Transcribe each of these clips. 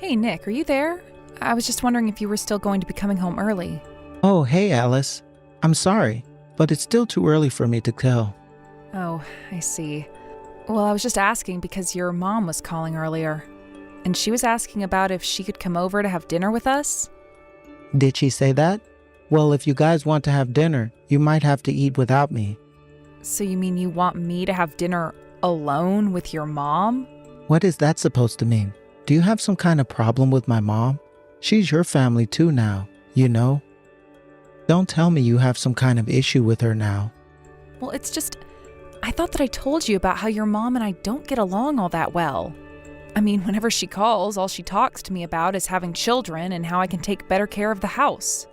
Hey, Nick, are you there? I was just wondering if you were still going to be coming home early. Oh, hey, Alice. I'm sorry, but it's still too early for me to tell. Oh, I see. Well, I was just asking because your mom was calling earlier. And she was asking about if she could come over to have dinner with us. Did she say that? Well, if you guys want to have dinner, you might have to eat without me. So you mean you want me to have dinner alone with your mom? What is that supposed to mean? Do you have some kind of problem with my mom? She's your family too now, you know? Don't tell me you have some kind of issue with her now. Well, it's just, I thought that I told you about how your mom and I don't get along all that well. I mean, whenever she calls, all she talks to me about is having children and how I can take better care of the house.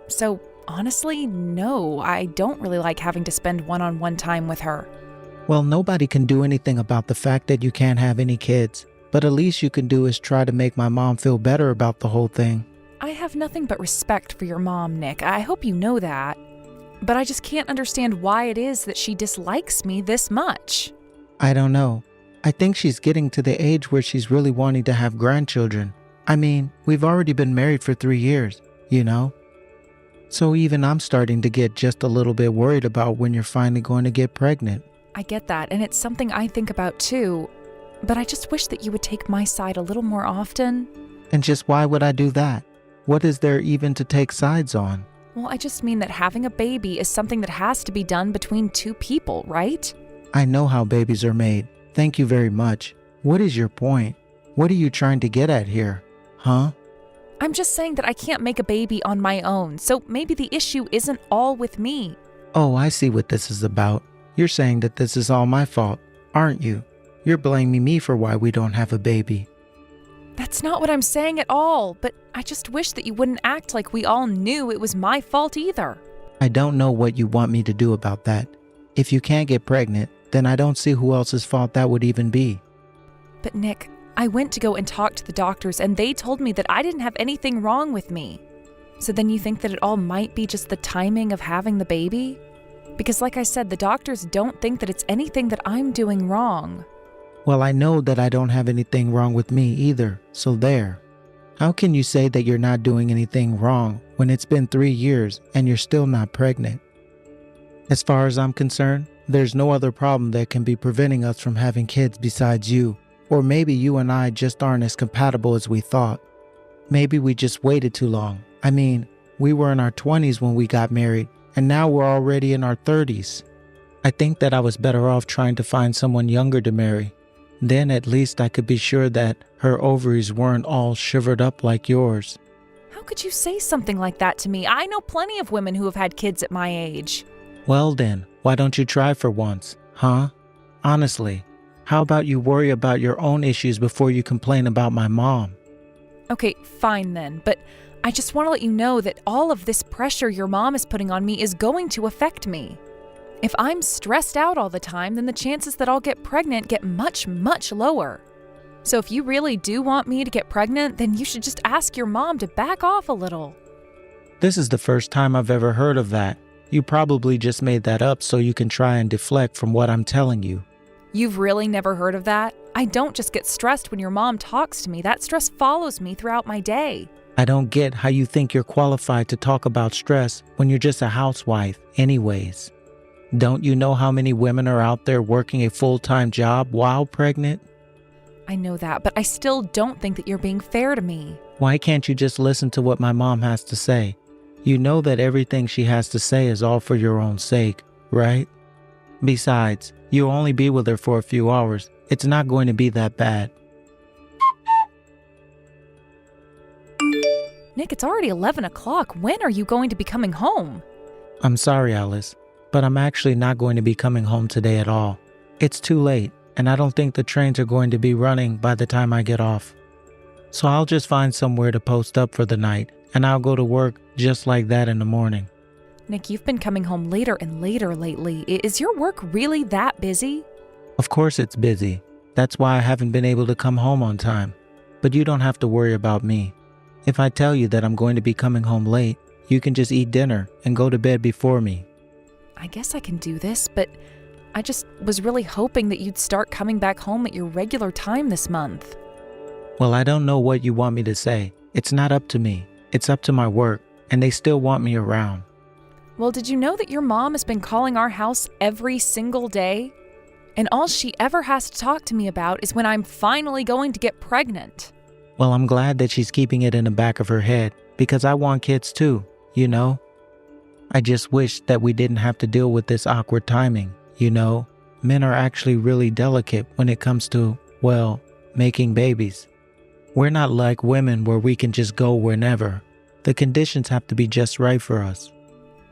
So, honestly, no, I don't really like having to spend one-on-one time with her. Well, nobody can do anything about the fact that you can't have any kids, but at least you can do is try to make my mom feel better about the whole thing. I have nothing but respect for your mom, Nick. I hope you know that. But I just can't understand why it is that she dislikes me this much. I don't know. I think she's getting to the age where she's really wanting to have grandchildren. I mean, we've already been married for 3 years, you know? So even I'm starting to get just a little bit worried about when you're finally going to get pregnant. I get that, and it's something I think about too. But I just wish that you would take my side a little more often. And just why would I do that? What is there even to take sides on? Well, I just mean that having a baby is something that has to be done between two people, right? I know how babies are made. Thank you very much. What is your point? What are you trying to get at here? Huh? I'm just saying that I can't make a baby on my own, so maybe the issue isn't all with me. Oh, I see what this is about. You're saying that this is all my fault, aren't you? You're blaming me for why we don't have a baby. That's not what I'm saying at all, but I just wish that you wouldn't act like we all knew it was my fault either. I don't know what you want me to do about that. If you can't get pregnant, then I don't see who else's fault that would even be. But Nick, I went to go and talk to the doctors and they told me that I didn't have anything wrong with me. So then you think that it all might be just the timing of having the baby? Because like I said, the doctors don't think that it's anything that I'm doing wrong. Well, I know that I don't have anything wrong with me either, so there. How can you say that you're not doing anything wrong when it's been 3 years and you're still not pregnant? As far as I'm concerned, there's no other problem that can be preventing us from having kids besides you. Or maybe you and I just aren't as compatible as we thought. Maybe we just waited too long. I mean, we were in our 20s when we got married, and now we're already in our 30s. I think that I was better off trying to find someone younger to marry. Then at least I could be sure that her ovaries weren't all shivered up like yours. How could you say something like that to me? I know plenty of women who have had kids at my age. Well then, why don't you try for once, huh? Honestly, how about you worry about your own issues before you complain about my mom? Okay, fine then, but I just want to let you know that all of this pressure your mom is putting on me is going to affect me. If I'm stressed out all the time, then the chances that I'll get pregnant get much, much lower. So if you really do want me to get pregnant, then you should just ask your mom to back off a little. This is the first time I've ever heard of that. You probably just made that up so you can try and deflect from what I'm telling you. You've really never heard of that? I don't just get stressed when your mom talks to me. That stress follows me throughout my day. I don't get how you think you're qualified to talk about stress when you're just a housewife anyways. Don't you know how many women are out there working a full-time job while pregnant? I know that, but I still don't think that you're being fair to me. Why can't you just listen to what my mom has to say? You know that everything she has to say is all for your own sake, right? Besides, you'll only be with her for a few hours. It's not going to be that bad. Nick, it's already 11 o'clock. When are you going to be coming home? I'm sorry, Alice, but I'm actually not going to be coming home today at all. It's too late, and I don't think the trains are going to be running by the time I get off. So I'll just find somewhere to post up for the night, and I'll go to work just like that in the morning. Nick, you've been coming home later and later lately. Is your work really that busy? Of course it's busy. That's why I haven't been able to come home on time. But you don't have to worry about me. If I tell you that I'm going to be coming home late, you can just eat dinner and go to bed before me. I guess I can do this, but I just was really hoping that you'd start coming back home at your regular time this month. Well, I don't know what you want me to say. It's not up to me. It's up to my work, and they still want me around. Well, did you know that your mom has been calling our house every single day? And all she ever has to talk to me about is when I'm finally going to get pregnant. Well, I'm glad that she's keeping it in the back of her head, because I want kids too, you know? I just wish that we didn't have to deal with this awkward timing, you know? Men are actually really delicate when it comes to, well, making babies. We're not like women where we can just go whenever. The conditions have to be just right for us.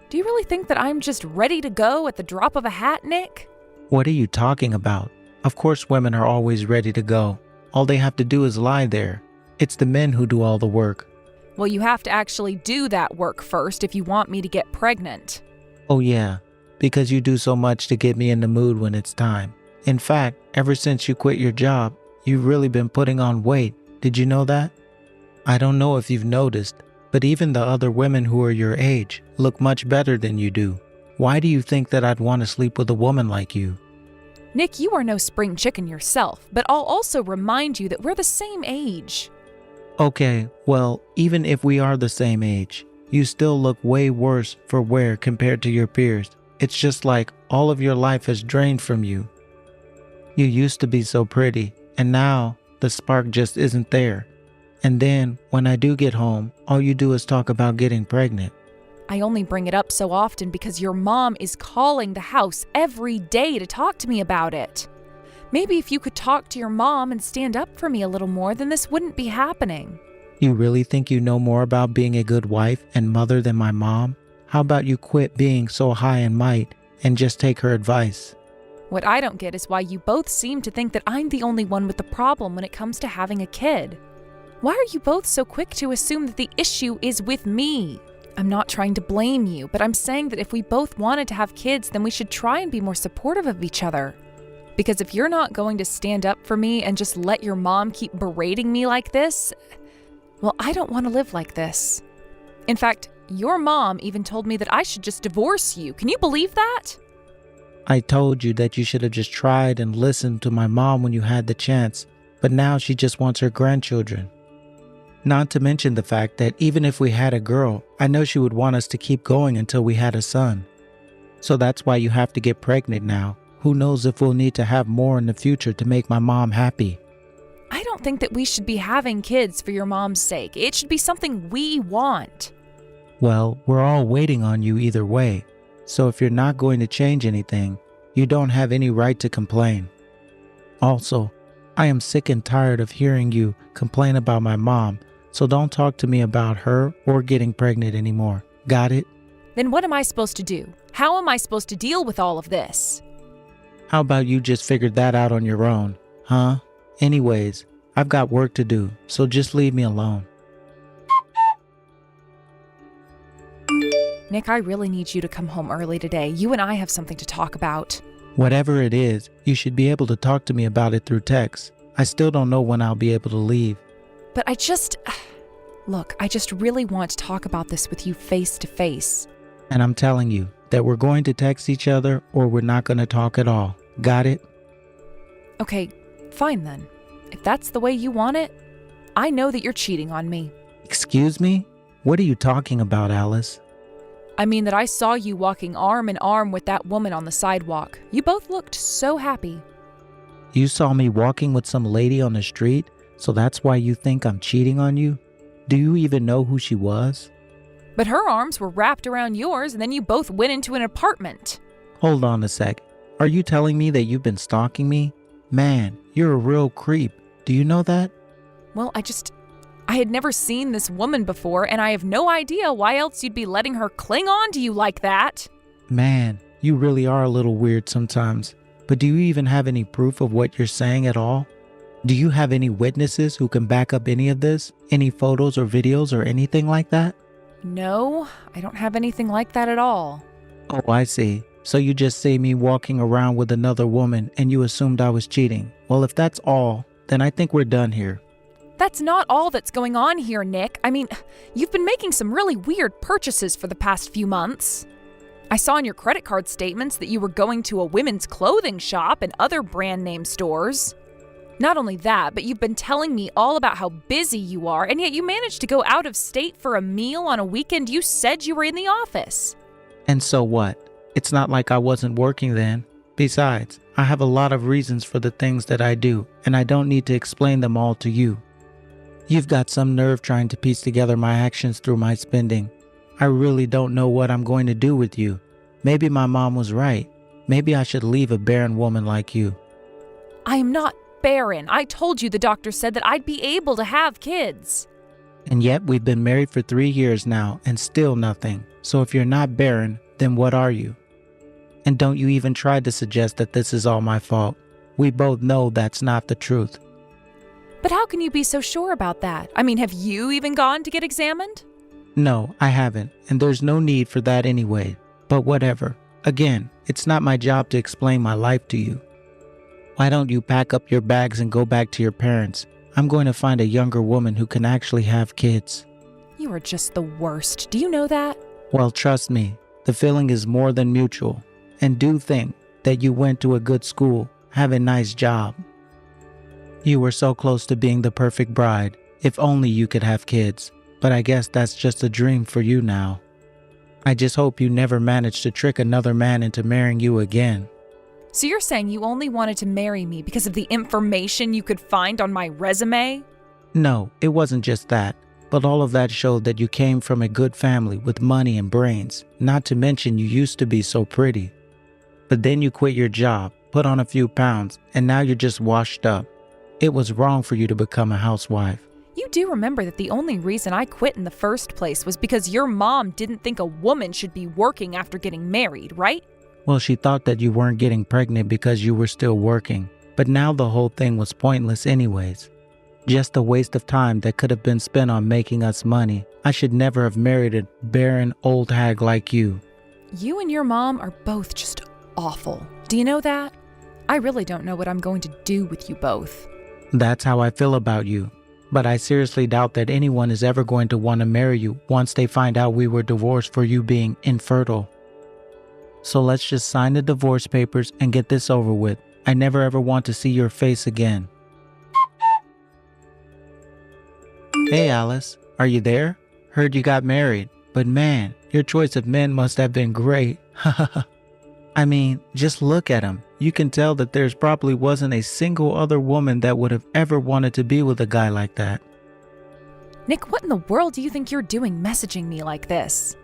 Do you really think that I'm just ready to go at the drop of a hat, Nick? What are you talking about? Of course women are always ready to go. All they have to do is lie there. It's the men who do all the work. Well, you have to actually do that work first if you want me to get pregnant. Oh yeah, because you do so much to get me in the mood when it's time. In fact, ever since you quit your job, you've really been putting on weight. Did you know that? I don't know if you've noticed, but even the other women who are your age look much better than you do. Why do you think that I'd want to sleep with a woman like you? Nick, you are no spring chicken yourself, but I'll also remind you that we're the same age. Okay, well, even if we are the same age, you still look way worse for wear compared to your peers. It's just like all of your life has drained from you. You used to be so pretty, and now the spark just isn't there. And then, when I do get home, all you do is talk about getting pregnant. I only bring it up so often because your mom is calling the house every day to talk to me about it. Maybe if you could talk to your mom and stand up for me a little more, then this wouldn't be happening. You really think you know more about being a good wife and mother than my mom? How about you quit being so high and might and just take her advice? What I don't get is why you both seem to think that I'm the only one with the problem when it comes to having a kid. Why are you both so quick to assume that the issue is with me? I'm not trying to blame you, but I'm saying that if we both wanted to have kids, then we should try and be more supportive of each other. Because if you're not going to stand up for me and just let your mom keep berating me like this, well, I don't want to live like this. In fact, your mom even told me that I should just divorce you. Can you believe that? I told you that you should have just tried and listened to my mom when you had the chance, but now she just wants her grandchildren. Not to mention the fact that even if we had a girl, I know she would want us to keep going until we had a son. So that's why you have to get pregnant now. Who knows if we'll need to have more in the future to make my mom happy. I don't think that we should be having kids for your mom's sake. It should be something we want. Well, we're all waiting on you either way. So if you're not going to change anything, you don't have any right to complain. Also, I am sick and tired of hearing you complain about my mom, so don't talk to me about her or getting pregnant anymore. Got it? Then what am I supposed to do? How am I supposed to deal with all of this? How about you just figure that out on your own, huh? Anyways, I've got work to do, so just leave me alone. Nick, I really need you to come home early today. You and I have something to talk about. Whatever it is, you should be able to talk to me about it through text. I still don't know when I'll be able to leave. But I just really want to talk about this with you face to face. And I'm telling you that we're going to text each other or we're not going to talk at all. Got it? Okay, fine then. If that's the way you want it, I know that you're cheating on me. Excuse me? What are you talking about, Alice? I mean that I saw you walking arm in arm with that woman on the sidewalk. You both looked so happy. You saw me walking with some lady on the street, so that's why you think I'm cheating on you? Do you even know who she was? But her arms were wrapped around yours, and then you both went into an apartment. Hold on a sec. Are you telling me that you've been stalking me? Man, you're a real creep. Do you know that? Well, I had never seen this woman before, and I have no idea why else you'd be letting her cling on to you like that. Man, you really are a little weird sometimes. But do you even have any proof of what you're saying at all? Do you have any witnesses who can back up any of this? Any photos or videos or anything like that? No, I don't have anything like that at all. Oh, I see. So you just see me walking around with another woman and you assumed I was cheating. Well, if that's all, then I think we're done here. That's not all that's going on here, Nick. I mean, you've been making some really weird purchases for the past few months. I saw in your credit card statements that you were going to a women's clothing shop and other brand name stores. Not only that, but you've been telling me all about how busy you are, and yet you managed to go out of state for a meal on a weekend you said you were in the office. And so what? It's not like I wasn't working then. Besides, I have a lot of reasons for the things that I do, and I don't need to explain them all to you. You've got some nerve trying to piece together my actions through my spending. I really don't know what I'm going to do with you. Maybe my mom was right. Maybe I should leave a barren woman like you. I am not barren. I told you the doctor said that I'd be able to have kids. And yet we've been married for 3 years now and still nothing. So if you're not barren, then what are you? And don't you even try to suggest that this is all my fault. We both know that's not the truth. But how can you be so sure about that? I mean, have you even gone to get examined? No, I haven't, and there's no need for that anyway. But whatever. Again, it's not my job to explain my life to you. Why don't you pack up your bags and go back to your parents? I'm going to find a younger woman who can actually have kids. You are just the worst. Do you know that? Well, trust me, the feeling is more than mutual. And do think that you went to a good school, have a nice job. You were so close to being the perfect bride, if only you could have kids. But I guess that's just a dream for you now. I just hope you never manage to trick another man into marrying you again. So you're saying you only wanted to marry me because of the information you could find on my resume? No, it wasn't just that. But all of that showed that you came from a good family with money and brains. Not to mention you used to be so pretty. But then you quit your job, put on a few pounds, and now you're just washed up. It was wrong for you to become a housewife. You do remember that the only reason I quit in the first place was because your mom didn't think a woman should be working after getting married, right? Well, she thought that you weren't getting pregnant because you were still working. But now the whole thing was pointless anyways. Just a waste of time that could have been spent on making us money. I should never have married a barren old hag like you. You and your mom are both just awful. Do you know that? I really don't know what I'm going to do with you both. That's how I feel about you. But I seriously doubt that anyone is ever going to want to marry you once they find out we were divorced for you being infertile. So let's just sign the divorce papers and get this over with. I never ever want to see your face again. Hey Alice, are you there? Heard you got married, but man, your choice of men must have been great. I mean, just look at him. You can tell that there's probably wasn't a single other woman that would have ever wanted to be with a guy like that. Nick, what in the world do you think you're doing messaging me like this?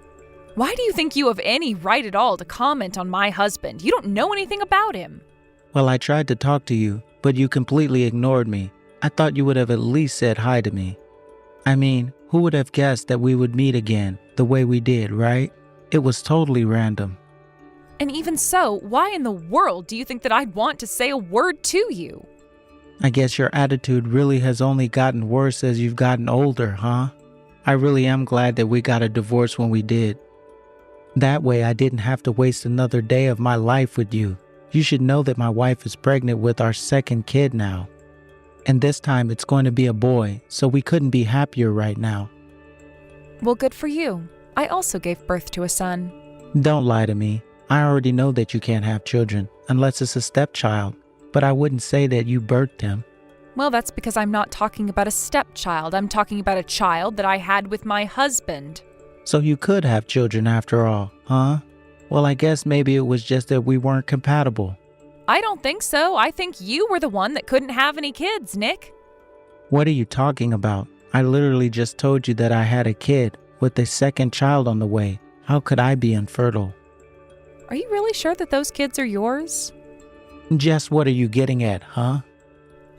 Why do you think you have any right at all to comment on my husband? You don't know anything about him. Well, I tried to talk to you, but you completely ignored me. I thought you would have at least said hi to me. I mean, who would have guessed that we would meet again the way we did, right? It was totally random. And even so, why in the world do you think that I'd want to say a word to you? I guess your attitude really has only gotten worse as you've gotten older, huh? I really am glad that we got a divorce when we did. That way I didn't have to waste another day of my life with you. You should know that my wife is pregnant with our second kid now. And this time it's going to be a boy, so we couldn't be happier right now. Well, good for you. I also gave birth to a son. Don't lie to me. I already know that you can't have children unless it's a stepchild, but I wouldn't say that you birthed him. Well, that's because I'm not talking about a stepchild. I'm talking about a child that I had with my husband. So you could have children after all, huh? Well, I guess maybe it was just that we weren't compatible. I don't think so. I think you were the one that couldn't have any kids, Nick. What are you talking about? I literally just told you that I had a kid with a second child on the way. How could I be infertile? Are you really sure that those kids are yours? Jess, what are you getting at, huh?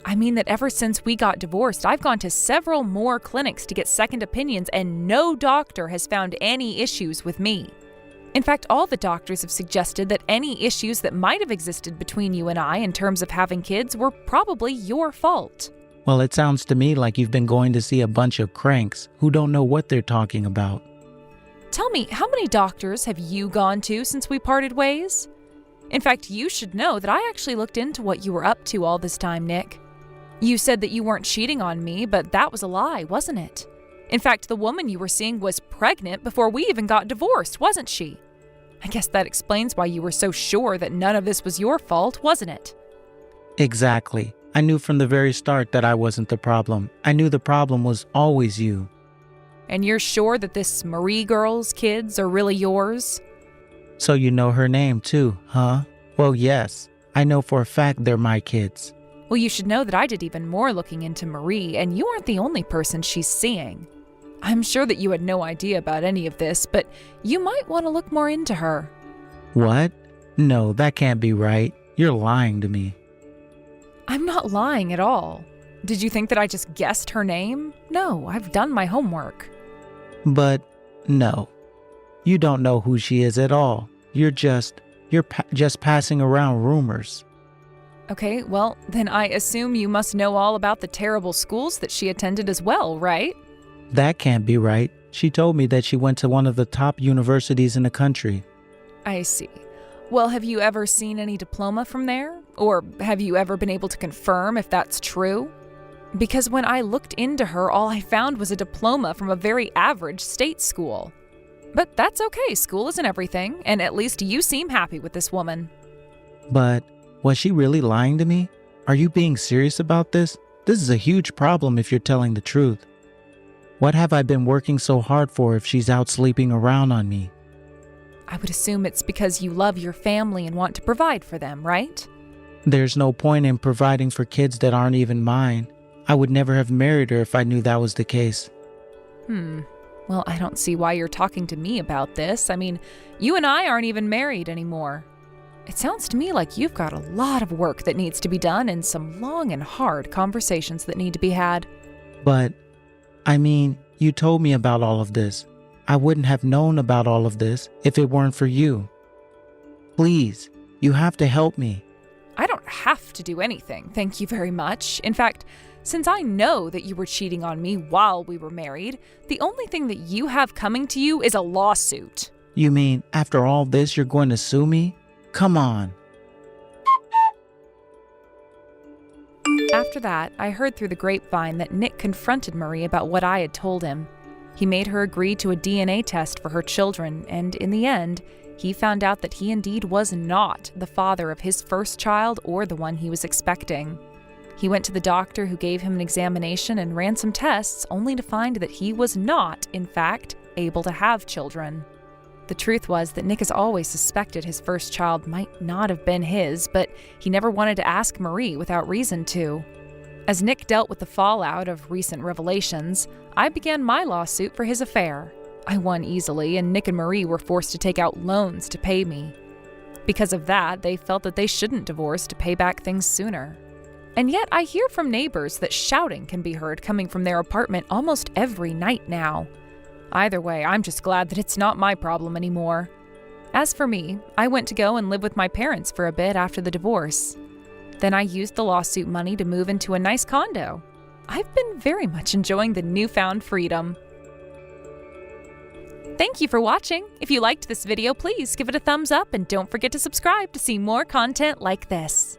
I mean that ever since we got divorced, I've gone to several more clinics to get second opinions, and no doctor has found any issues with me. In fact, all the doctors have suggested that any issues that might have existed between you and I in terms of having kids were probably your fault. Well, it sounds to me like you've been going to see a bunch of cranks who don't know what they're talking about. Tell me, how many doctors have you gone to since we parted ways? In fact, you should know that I actually looked into what you were up to all this time, Nick. You said that you weren't cheating on me, but that was a lie, wasn't it? In fact, the woman you were seeing was pregnant before we even got divorced, wasn't she? I guess that explains why you were so sure that none of this was your fault, wasn't it? Exactly. I knew from the very start that I wasn't the problem. I knew the problem was always you. And you're sure that this Marie girl's kids are really yours? So you know her name too, huh? Well, yes. I know for a fact they're my kids. Well, you should know that I did even more looking into Marie, and you aren't the only person she's seeing. I'm sure that you had no idea about any of this, but you might want to look more into her. What? No, that can't be right. You're lying to me. I'm not lying at all. Did you think that I just guessed her name? No, I've done my homework. But no, you don't know who she is at all. You're just passing around rumors. Okay, well, then I assume you must know all about the terrible schools that she attended as well, right? That can't be right. She told me that she went to one of the top universities in the country. I see. Well, have you ever seen any diploma from there? Or have you ever been able to confirm if that's true? Because when I looked into her, all I found was a diploma from a very average state school. But that's okay, school isn't everything, and at least you seem happy with this woman. But was she really lying to me? Are you being serious about this? This is a huge problem if you're telling the truth. What have I been working so hard for if she's out sleeping around on me? I would assume it's because you love your family and want to provide for them, right? There's no point in providing for kids that aren't even mine. I would never have married her if I knew that was the case. Well, I don't see why you're talking to me about this. I mean, you and I aren't even married anymore. It sounds to me like you've got a lot of work that needs to be done and some long and hard conversations that need to be had. But, I mean, you told me about all of this. I wouldn't have known about all of this if it weren't for you. Please, you have to help me. I don't have to do anything, thank you very much. In fact, since I know that you were cheating on me while we were married, the only thing that you have coming to you is a lawsuit. You mean after all this you're going to sue me? Come on. After that, I heard through the grapevine that Nick confronted Marie about what I had told him. He made her agree to a DNA test for her children, and in the end, he found out that he indeed was not the father of his first child or the one he was expecting. He went to the doctor who gave him an examination and ran some tests, only to find that he was not, in fact, able to have children. The truth was that Nick has always suspected his first child might not have been his, but he never wanted to ask Marie without reason to. As Nick dealt with the fallout of recent revelations, I began my lawsuit for his affair. I won easily, and Nick and Marie were forced to take out loans to pay me. Because of that, they felt that they shouldn't divorce to pay back things sooner. And yet I hear from neighbors that shouting can be heard coming from their apartment almost every night now. Either way, I'm just glad that it's not my problem anymore. As for me, I went to go and live with my parents for a bit after the divorce. Then I used the lawsuit money to move into a nice condo. I've been very much enjoying the newfound freedom. Thank you for watching. If you liked this video, please give it a thumbs up and don't forget to subscribe to see more content like this.